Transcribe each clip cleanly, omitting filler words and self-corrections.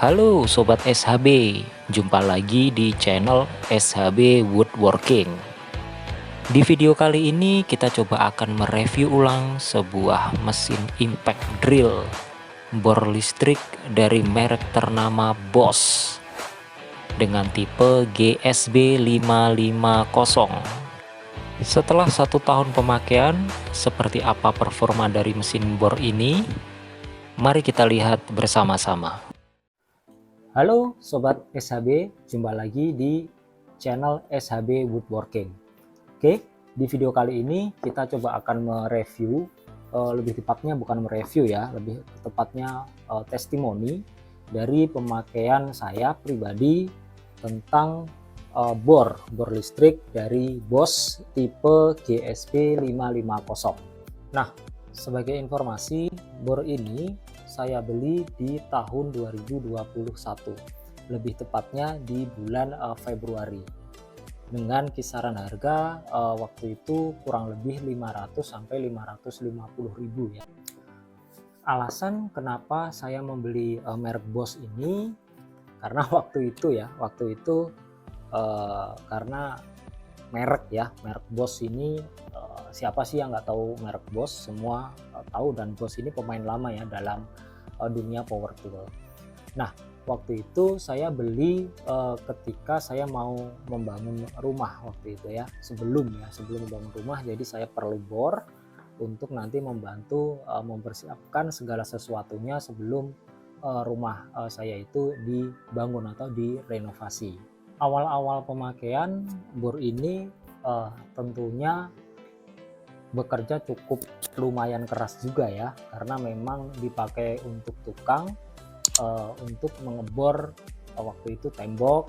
Halo Sobat SHB, jumpa lagi di channel SHB Woodworking. Di video kali ini kita coba akan mereview ulang sebuah mesin impact drill bor listrik dari merek ternama Bosch dengan tipe GSB 550. Setelah 1 tahun pemakaian, seperti apa performa dari mesin bor ini? Mari kita lihat bersama-sama. Halo Sobat SHB, jumpa lagi di channel SHB Woodworking. Oke, di video kali ini kita coba akan mereview, lebih tepatnya bukan mereview ya, lebih tepatnya testimoni dari pemakaian saya pribadi tentang bor listrik dari Bosch tipe GSB 550. Nah, sebagai informasi, bor ini saya beli di tahun 2021, lebih tepatnya di bulan Februari, dengan kisaran harga waktu itu kurang lebih 500 sampai 550 ribu ya. Alasan kenapa saya membeli merek Bosch ini karena waktu itu karena merek Bosch ini, siapa sih yang nggak tahu merek Bosch? Semua tahu, dan Bosch ini pemain lama ya dalam dunia power tool. Nah, waktu itu saya beli ketika saya mau membangun rumah waktu itu ya, sebelum membangun rumah, jadi saya perlu bor untuk nanti membantu mempersiapkan segala sesuatunya sebelum rumah saya itu dibangun atau direnovasi. Awal-awal pemakaian bor ini tentunya bekerja cukup lumayan keras juga ya, karena memang dipakai untuk tukang untuk mengebor waktu itu tembok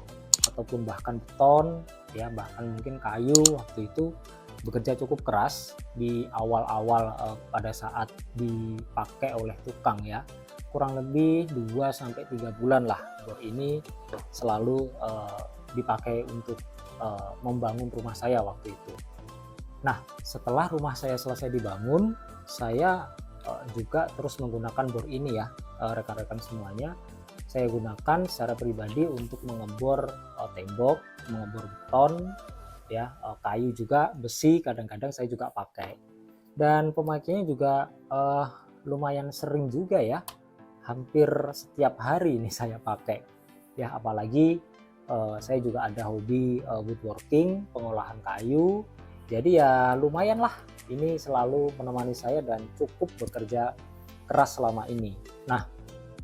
ataupun bahkan beton ya, bahkan mungkin kayu. Waktu itu bekerja cukup keras di awal-awal pada saat dipakai oleh tukang ya, kurang lebih 2-3 bulan lah bor ini selalu dipakai untuk membangun rumah saya waktu itu. Nah, setelah rumah saya selesai dibangun, saya juga terus menggunakan bor ini ya, rekan-rekan semuanya. Saya gunakan secara pribadi untuk mengebor tembok, mengebor beton, ya, kayu juga, besi kadang-kadang saya juga pakai. Dan pemakaiannya juga lumayan sering juga ya, hampir setiap hari ini saya pakai. Ya, apalagi saya juga ada hobi woodworking, pengolahan kayu. Jadi ya lumayan lah, ini selalu menemani saya dan cukup bekerja keras selama ini. Nah,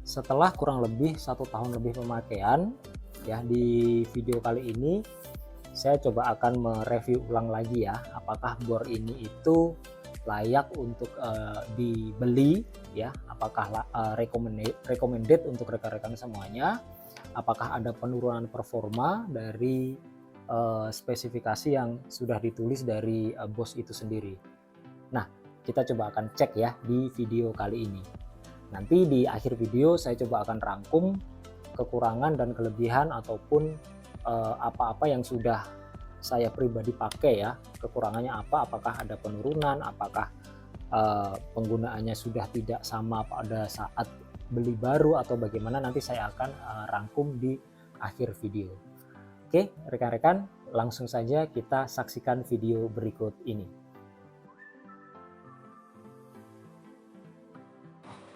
setelah kurang lebih 1 tahun lebih pemakaian ya, di video kali ini saya coba akan mereview ulang lagi ya, apakah bor ini itu layak untuk dibeli ya, apakah recommended untuk rekan-rekan semuanya, apakah ada penurunan performa dari spesifikasi yang sudah ditulis dari Bosch itu sendiri. Nah, kita coba akan cek ya di video kali ini. Nanti di akhir video saya coba akan rangkum kekurangan dan kelebihan ataupun apa-apa yang sudah saya pribadi pakai ya, kekurangannya apa, apakah ada penurunan, apakah penggunaannya sudah tidak sama pada saat beli baru atau bagaimana, nanti saya akan rangkum di akhir video. Oke, rekan-rekan, langsung saja kita saksikan video berikut ini.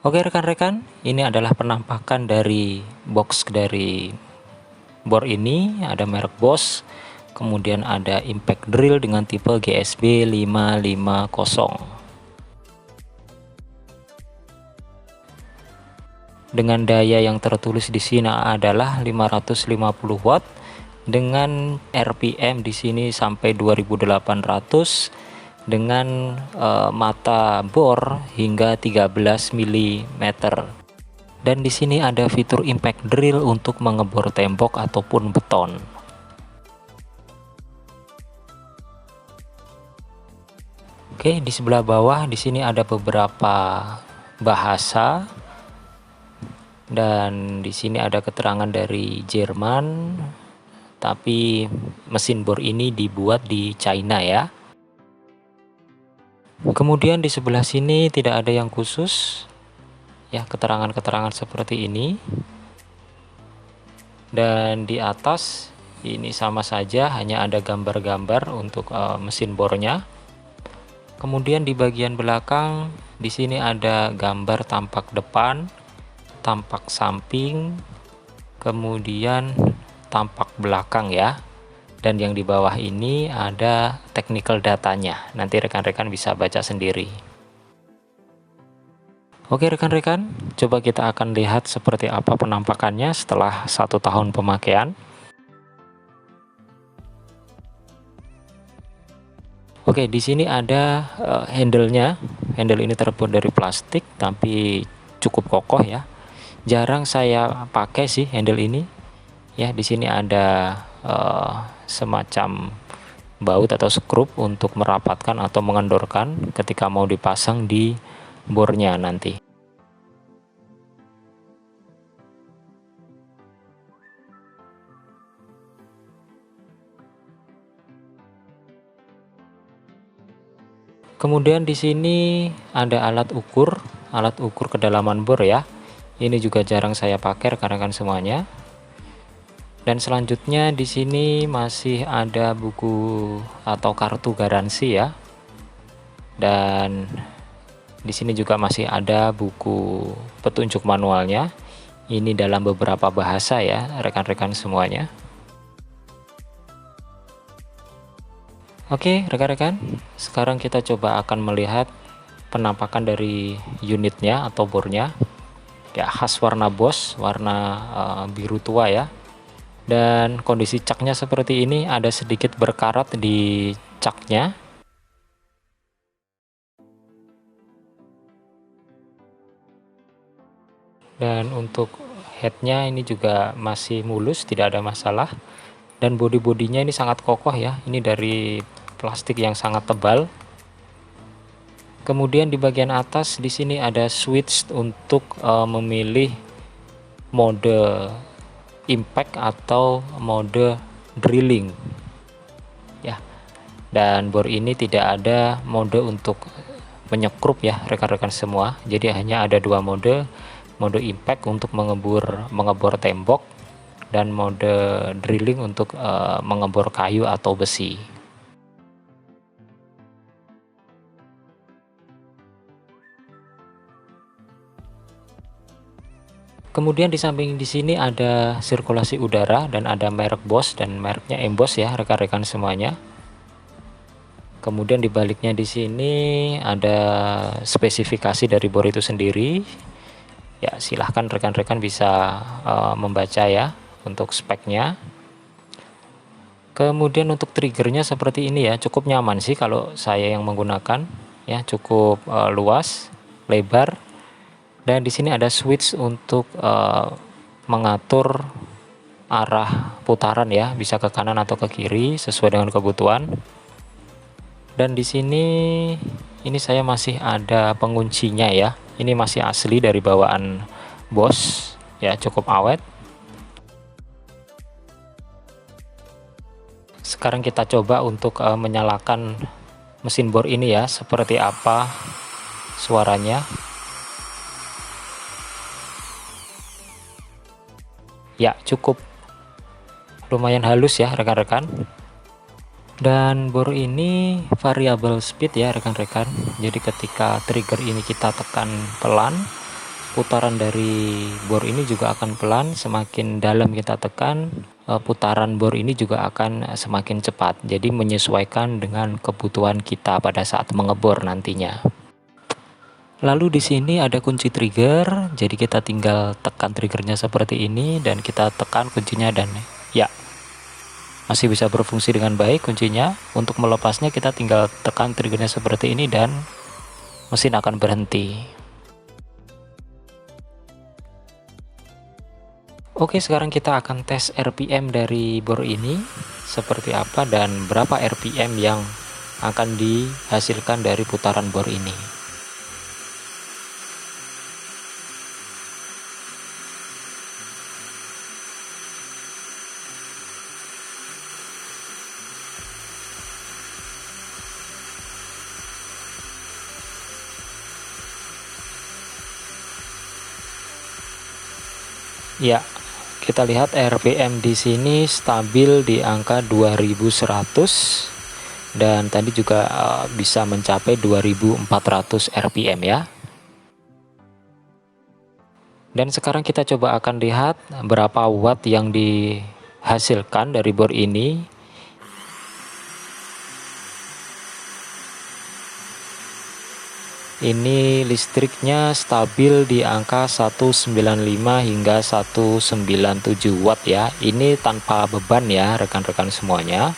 Oke rekan-rekan, ini adalah penampakan dari box dari bor ini. Ada merek Bosch, kemudian ada impact drill dengan tipe GSB 550. Dengan daya yang tertulis di sini adalah 550 watt dengan RPM di sini sampai 2800 dengan mata bor hingga 13 mm. Dan di sini ada fitur impact drill untuk mengebor tembok ataupun beton. Oke, di sebelah bawah di sini ada beberapa bahasa. Dan di sini ada keterangan dari Jerman, tapi mesin bor ini dibuat di China ya. Kemudian di sebelah sini tidak ada yang khusus ya, keterangan-keterangan seperti ini. Dan di atas ini sama saja, hanya ada gambar-gambar untuk mesin bornya. Kemudian di bagian belakang di sini ada gambar tampak depan, tampak samping, kemudian tampak belakang ya. Dan yang di bawah ini ada technical datanya. Nanti rekan-rekan bisa baca sendiri. Oke rekan-rekan, coba kita akan lihat seperti apa penampakannya setelah 1 tahun pemakaian. Oke, di sini ada handle-nya. Handle ini terbuat dari plastik tapi cukup kokoh ya. Jarang saya pakai sih handle ini. Ya, di sini ada semacam baut atau skrup untuk merapatkan atau mengendorkan ketika mau dipasang di bornya nanti. Kemudian di sini ada alat ukur kedalaman bor ya. Ini juga jarang saya pakai rekan-rekan semuanya. Dan selanjutnya di sini masih ada buku atau kartu garansi ya. Dan di sini juga masih ada buku petunjuk manualnya. Ini dalam beberapa bahasa ya, rekan-rekan semuanya. Oke, rekan-rekan, sekarang kita coba akan melihat penampakan dari unitnya atau bornya. Ya, khas warna Bosch, warna biru tua ya. Dan kondisi caknya seperti ini, ada sedikit berkarat di caknya. Dan untuk headnya ini juga masih mulus, tidak ada masalah. Dan bodi-bodinya ini sangat kokoh ya, ini dari plastik yang sangat tebal. Kemudian di bagian atas di sini ada switch untuk memilih mode impact atau mode drilling ya. Dan bor ini tidak ada mode untuk menyekrup ya rekan-rekan semua, jadi hanya ada dua mode impact untuk mengebor tembok dan mode drilling untuk mengebor kayu atau besi. Kemudian di samping di sini ada sirkulasi udara dan ada merek Bosch dan mereknya Emboss ya rekan-rekan semuanya. Kemudian di baliknya di sini ada spesifikasi dari bor itu sendiri. Ya, silahkan rekan-rekan bisa membaca ya untuk speknya. Kemudian untuk triggernya seperti ini ya, cukup nyaman sih kalau saya yang menggunakan ya, cukup luas, lebar. Dan di sini ada switch untuk mengatur arah putaran ya, bisa ke kanan atau ke kiri sesuai dengan kebutuhan. Dan di sini ini saya masih ada penguncinya ya. Ini masih asli dari bawaan Bosch ya, cukup awet. Sekarang kita coba untuk menyalakan mesin bor ini ya, seperti apa suaranya. Ya, cukup lumayan halus ya rekan-rekan. Dan bor ini variable speed ya rekan-rekan. Jadi ketika trigger ini kita tekan pelan, putaran dari bor ini juga akan pelan. Semakin dalam kita tekan, putaran bor ini juga akan semakin cepat. Jadi menyesuaikan dengan kebutuhan kita pada saat mengebor nantinya. Lalu di sini ada kunci trigger, jadi kita tinggal tekan triggernya seperti ini dan kita tekan kuncinya dan ya, masih bisa berfungsi dengan baik kuncinya. Untuk melepasnya kita tinggal tekan triggernya seperti ini dan mesin akan berhenti. Oke, sekarang kita akan tes RPM dari bor ini seperti apa dan berapa RPM yang akan dihasilkan dari putaran bor ini. Ya, kita lihat RPM di sini stabil di angka 2100 dan tadi juga bisa mencapai 2400 RPM ya. Dan sekarang kita coba akan lihat berapa watt yang dihasilkan dari bor ini. Ini listriknya stabil di angka 195 hingga 197 watt ya. Ini tanpa beban ya rekan-rekan semuanya.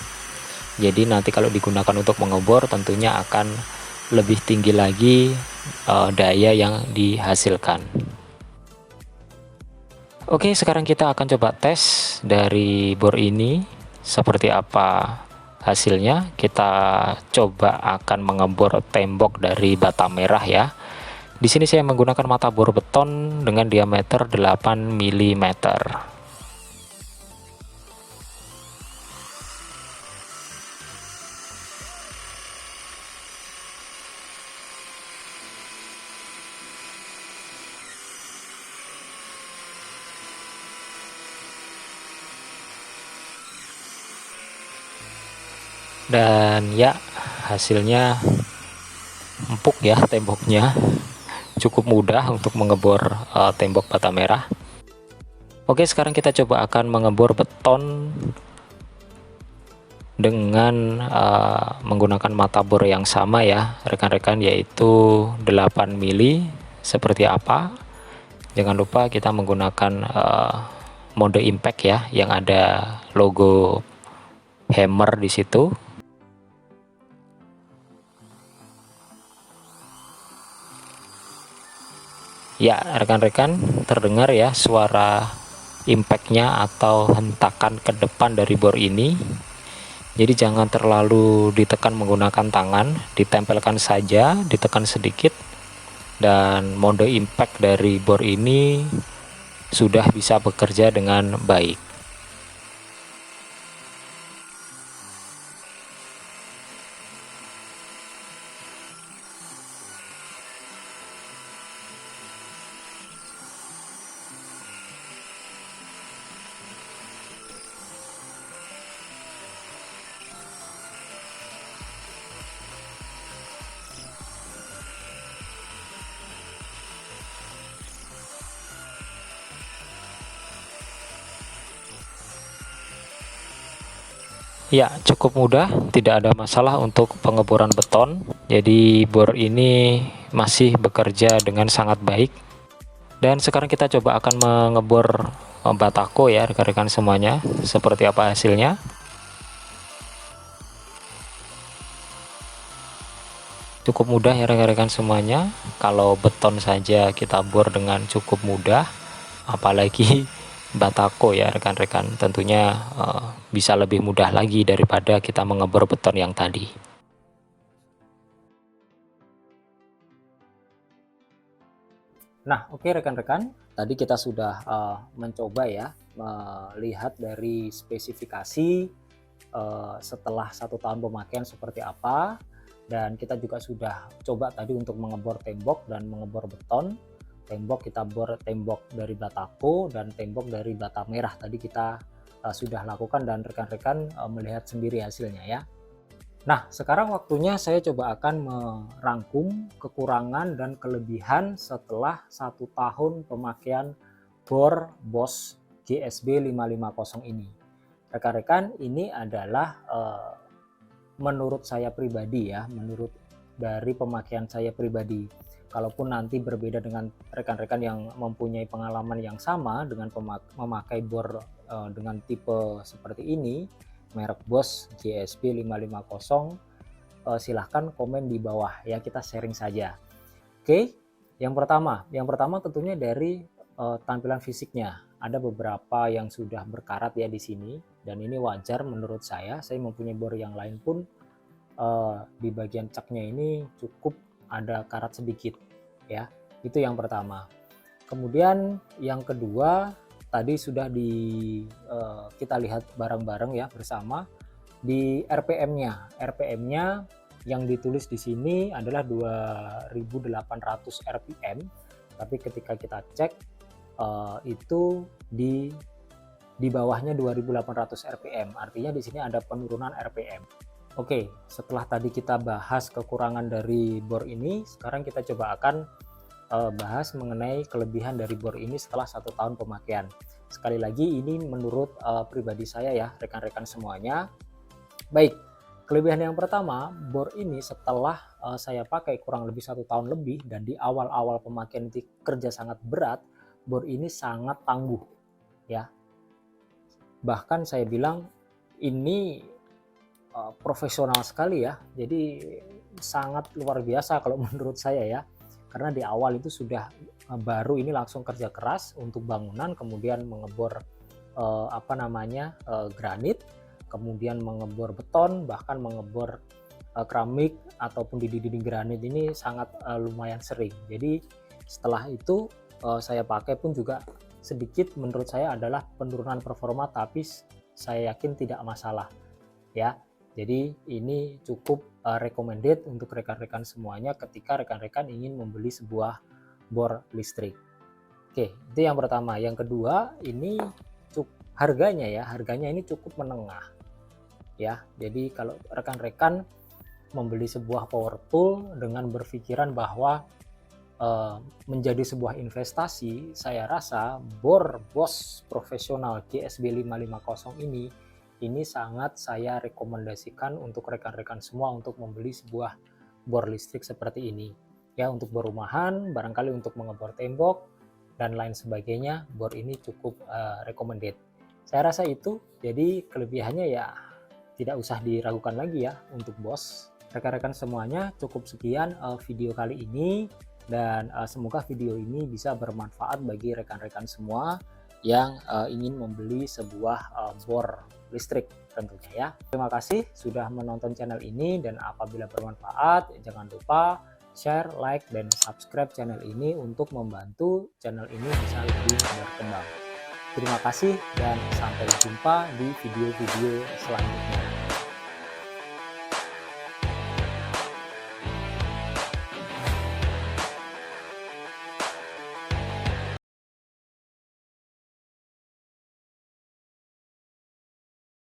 Jadi nanti kalau digunakan untuk mengebor tentunya akan lebih tinggi lagi daya yang dihasilkan. Oke, sekarang kita akan coba tes dari bor ini seperti apa hasilnya. Kita coba akan mengebor tembok dari bata merah ya. Di sini saya menggunakan mata bor beton dengan diameter 8 mm. Dan ya, hasilnya empuk ya temboknya. Cukup mudah untuk mengebor tembok bata merah. Oke, sekarang kita coba akan mengebor beton dengan menggunakan mata bor yang sama ya rekan-rekan, yaitu 8 mili. Seperti apa? Jangan lupa kita menggunakan mode impact ya, yang ada logo hammer di situ. Ya rekan-rekan, terdengar ya suara impactnya atau hentakan ke depan dari bor ini. Jadi jangan terlalu ditekan menggunakan tangan, ditempelkan saja, ditekan sedikit, dan mode impact dari bor ini sudah bisa bekerja dengan baik. Ya, cukup mudah, tidak ada masalah untuk pengeboran beton. Jadi bor ini masih bekerja dengan sangat baik. Dan sekarang kita coba akan mengebor batako ya rekan-rekan semuanya. Seperti apa hasilnya? Cukup mudah ya rekan-rekan semuanya. Kalau beton saja kita bor dengan cukup mudah, apalagi batako ya rekan-rekan, tentunya bisa lebih mudah lagi daripada kita mengebor beton yang tadi. Nah, oke rekan-rekan, tadi kita sudah mencoba ya melihat dari spesifikasi setelah 1 tahun pemakaian seperti apa, dan kita juga sudah coba tadi untuk mengebor tembok dan mengebor beton. Tembok kita bor tembok dari batako dan tembok dari bata merah tadi kita sudah lakukan, dan rekan-rekan melihat sendiri hasilnya ya. Nah, sekarang waktunya saya coba akan merangkum kekurangan dan kelebihan setelah 1 tahun pemakaian bor Bosch GSB 550 ini. Rekan-rekan, ini adalah menurut saya pribadi ya, menurut dari pemakaian saya pribadi. Kalaupun nanti berbeda dengan rekan-rekan yang mempunyai pengalaman yang sama dengan memakai bor dengan tipe seperti ini, merek Bosch GSB 550, silahkan komen di bawah ya, kita sharing saja. Oke, yang pertama tentunya dari tampilan fisiknya. Ada beberapa yang sudah berkarat ya di sini, dan ini wajar menurut saya. Saya mempunyai bor yang lain pun di bagian caknya ini cukup ada karat sedikit ya. Itu yang pertama. Kemudian yang kedua, tadi sudah kita lihat bareng-bareng ya bersama di RPM-nya. RPM-nya yang ditulis di sini adalah 2800 RPM, tapi ketika kita cek itu di di bawahnya 2800 rpm. Artinya di sini ada penurunan rpm. Oke, setelah tadi kita bahas kekurangan dari bor ini, sekarang kita coba akan bahas mengenai kelebihan dari bor ini setelah 1 tahun pemakaian. Sekali lagi ini menurut pribadi saya ya, rekan-rekan semuanya. Baik, kelebihan yang pertama, bor ini setelah saya pakai kurang lebih 1 tahun lebih dan di awal-awal pemakaian itu kerja sangat berat, bor ini sangat tangguh ya. Bahkan saya bilang ini profesional sekali ya, jadi sangat luar biasa kalau menurut saya ya, karena di awal itu sudah baru ini langsung kerja keras untuk bangunan, kemudian mengebor granit, kemudian mengebor beton, bahkan mengebor keramik ataupun di dinding granit ini sangat lumayan sering. Jadi setelah itu saya pakai pun juga sedikit menurut saya adalah penurunan performa, tapi saya yakin tidak masalah ya. Jadi ini cukup recommended untuk rekan-rekan semuanya ketika rekan-rekan ingin membeli sebuah bor listrik. Oke, itu yang pertama. Yang kedua, ini harganya ya, harganya ini cukup menengah ya. Jadi kalau rekan-rekan membeli sebuah power tool dengan berpikiran bahwa menjadi sebuah investasi, saya rasa bor Bosch profesional GSB 550 ini sangat saya rekomendasikan untuk rekan-rekan semua untuk membeli sebuah bor listrik seperti ini ya, untuk berumahan, barangkali untuk mengebor tembok dan lain sebagainya. Bor ini cukup recommended, saya rasa itu. Jadi kelebihannya ya tidak usah diragukan lagi ya untuk Bosch. Rekan-rekan semuanya, cukup sekian video kali ini, dan semoga video ini bisa bermanfaat bagi rekan-rekan semua yang ingin membeli sebuah bor listrik tentunya ya. Terima kasih sudah menonton channel ini, dan apabila bermanfaat jangan lupa share, like, dan subscribe channel ini untuk membantu channel ini bisa lebih berkembang. Terima kasih dan sampai jumpa di video-video selanjutnya.